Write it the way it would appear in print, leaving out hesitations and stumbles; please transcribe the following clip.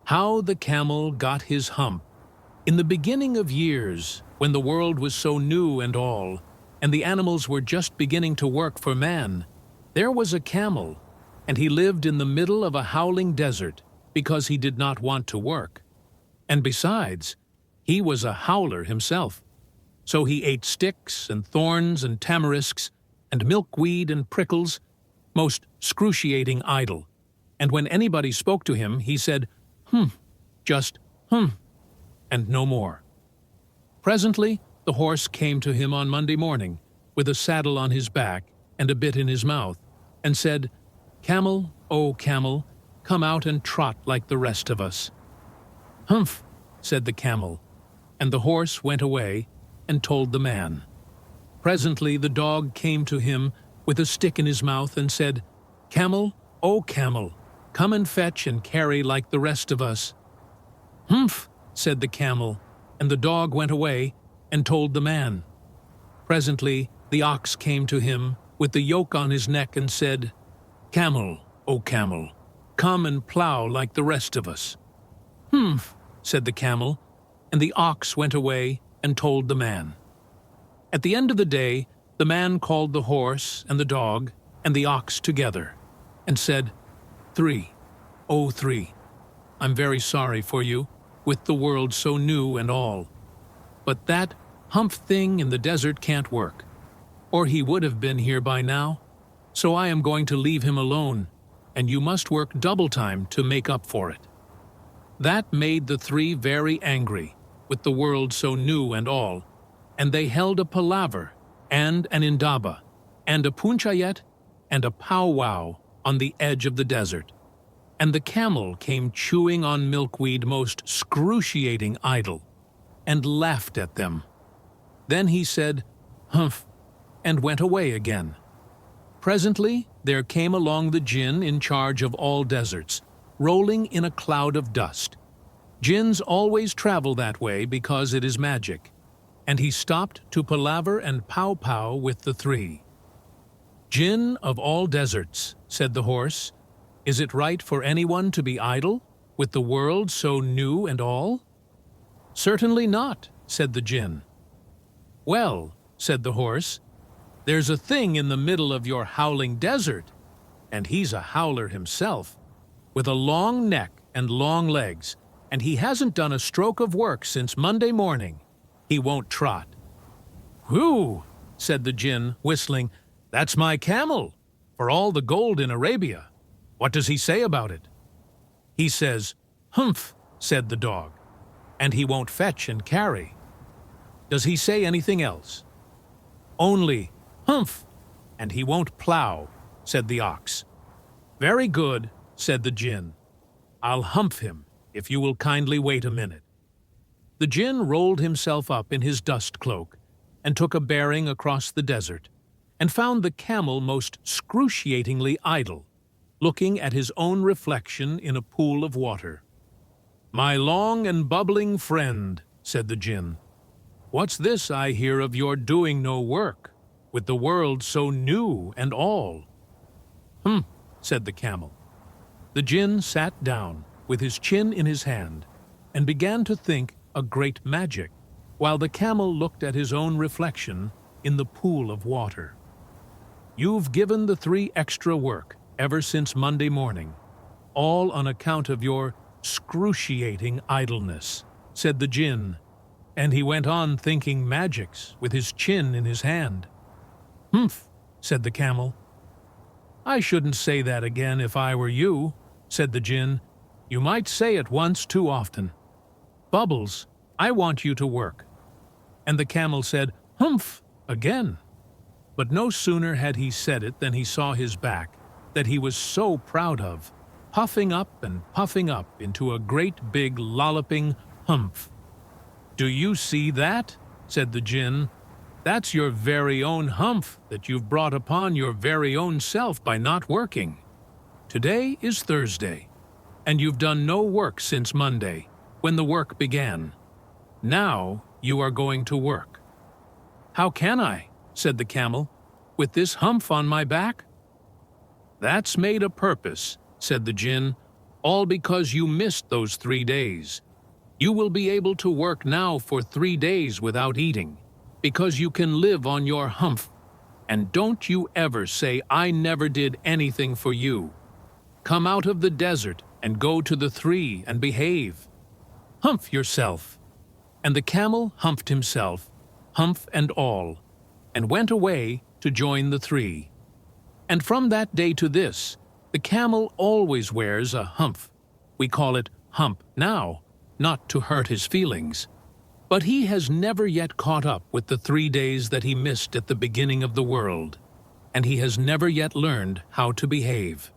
How the Camel Got His Hump. In the beginning of years, when the world was so new and all, and the animals were just beginning to work for man, there was a camel, and he lived in the middle of a howling desert because he did not want to work. And besides, he was a howler himself. So he ate sticks and thorns and tamarisks and milkweed and prickles, most excruciating idle. And when anybody spoke to him, he said, just and no more. Presently, the horse came to him on Monday morning, with a saddle on his back and a bit in his mouth, and said, "Camel, O camel, come out and trot like the rest of us." "Humph," said the camel, and the horse went away and told the man. Presently the dog came to him with a stick in his mouth and said, "Camel, O camel, come and fetch and carry like the rest of us." "Humph," said the camel, and the dog went away and told the man. Presently the ox came to him with the yoke on his neck and said, "Camel, O camel, come and plow like the rest of us." "Humph," said the camel, and the ox went away and told the man. At the end of the day, the man called the horse and the dog and the ox together and said, "Three, O three, I'm very sorry for you, with the world so new and all. But that hump thing in the desert can't work, or he would have been here by now. So I am going to leave him alone, and you must work double time to make up for it." That made the three very angry, with the world so new and all, and they held a palaver, and an indaba, and a punchayet, and a powwow on the edge of the desert. And the camel came chewing on milkweed most excruciating idle, and laughed at them. Then he said, "Humph," and went away again. Presently there came along the jinn in charge of all deserts, rolling in a cloud of dust. Jinns always travel that way because it is magic, and he stopped to palaver and pow-pow with the three. "Jinn of all deserts," said the horse, "is it right for anyone to be idle, with the world so new and all?" "Certainly not," said the jinn. "Well," said the horse, "there's a thing in the middle of your howling desert, and he's a howler himself, with a long neck and long legs, and he hasn't done a stroke of work since Monday morning. He won't trot." "Whew," said the jinn, whistling, "that's my camel, for all the gold in Arabia. What does he say about it?" "He says, 'Humph,'" said the dog, "and he won't fetch and carry." "Does he say anything else?" "Only, 'Humph,' and he won't plow," said the ox. "Very good," said the jinn. "I'll hump him, if you will kindly wait a minute." The jinn rolled himself up in his dust cloak and took a bearing across the desert, and found the camel most excruciatingly idle, looking at his own reflection in a pool of water. "My long and bubbling friend," said the jinn, "what's this I hear of your doing no work, with the world so new and all?" Said the camel. The jinn sat down, with his chin in his hand, and began to think a great magic, while the camel looked at his own reflection in the pool of water. "You've given the three extra work ever since Monday morning, all on account of your excruciating idleness," said the jinn, and he went on thinking magics with his chin in his hand. "Humph," said the camel. "I shouldn't say that again if I were you," said the jinn. "You might say it once too often. Bubbles, I want you to work." And the camel said, "Humph," again. But no sooner had he said it than he saw his back, that he was so proud of, puffing up into a great big lolloping humph. "Do you see that?" said the jinn. "That's your very own humph that you've brought upon your very own self by not working. Today is Thursday, and you've done no work since Monday, when the work began. Now you are going to work." "How can I?" said the camel, "with this humph on my back?" "That's made a purpose," said the jinn. all because you missed those 3 days. You will be able to work now for 3 days without eating, because you can live on your hump. And don't you ever say, "I never did anything for you." Come out of the desert and go to the 3 and behave. Humph yourself. And the camel humphed himself, humph and all, and went away to join the 3. And from that day to this, the camel always wears a humph. We call it hump now, not to hurt his feelings. But he has never yet caught up with the 3 days that he missed at the beginning of the world, and he has never yet learned how to behave.